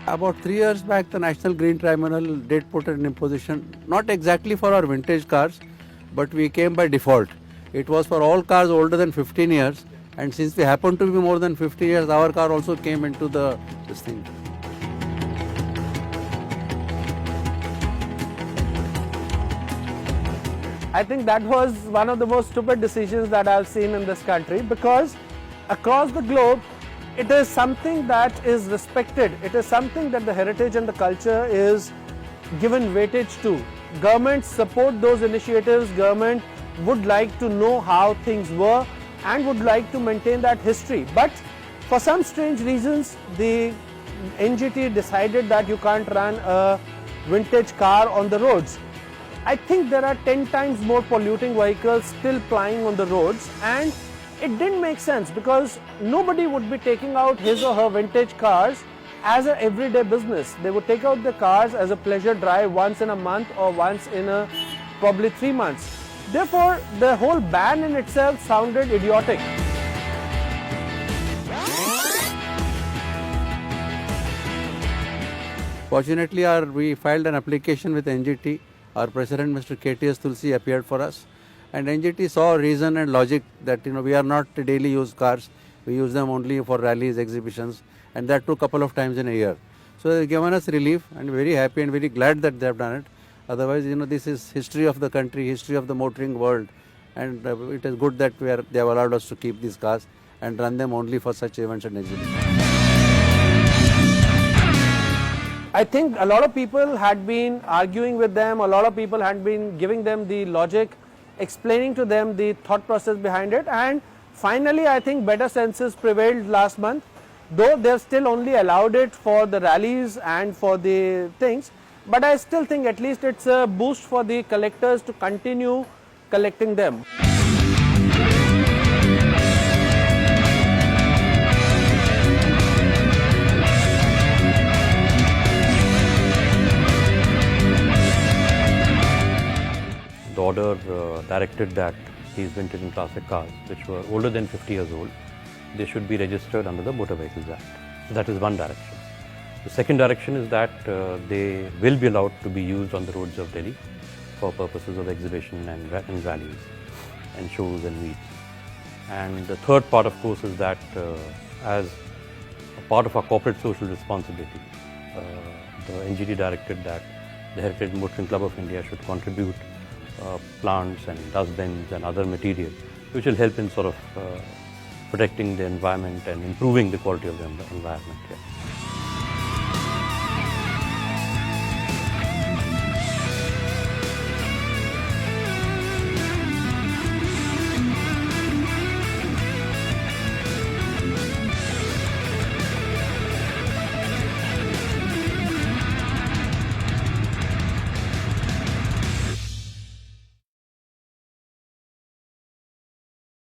About 3 years back, the National Green Tribunal did put an imposition, not exactly for our vintage cars, but we came by default. It was for all cars older than 15 years, and since we happen to be more than 50 years, our car also came into this thing. I think that was one of the most stupid decisions that I've seen in this country, because across the globe it is something that is respected. It is something that the heritage and the culture is given weightage to. Governments support those initiatives. Government would like to know how things were and would like to maintain that history. But for some strange reasons, the NGT decided that you can't run a vintage car on the roads. I think there are 10 times more polluting vehicles still plying on the roads, and it didn't make sense because nobody would be taking out his or her vintage cars as an everyday business. They would take out the cars as a pleasure drive once in a month or once in probably 3 months. Therefore, the whole ban in itself sounded idiotic. Fortunately, we filed an application with NGT. Our president, Mr. KTS Tulsi, appeared for us, and NGT saw reason and logic that we are not daily used cars. We use them only for rallies, exhibitions, and that took a couple of times in a year. So they've given us relief, and very happy and very glad that they have done it. Otherwise, this is history of the country, history of the motoring world, and it is good that they have allowed us to keep these cars and run them only for such events and exhibitions. I think a lot of people had been arguing with them, a lot of people had been giving them the logic, explaining to them the thought process behind it, and finally I think better senses prevailed last month. Though they have still only allowed it for the rallies and for the things, but I still think at least it's a boost for the collectors to continue collecting them. The order directed that these vintage and classic cars, which were older than 50 years old, they should be registered under the Motor Vehicles Act. So that is one direction. The second direction is that they will be allowed to be used on the roads of Delhi for purposes of exhibition and rallies and shows and meets. And the third part, of course, is that as a part of our corporate social responsibility, the NGT directed that the Heritage Motoring Club of India should contribute plants and dustbins and other material which will help in sort of protecting the environment and improving the quality of the environment here.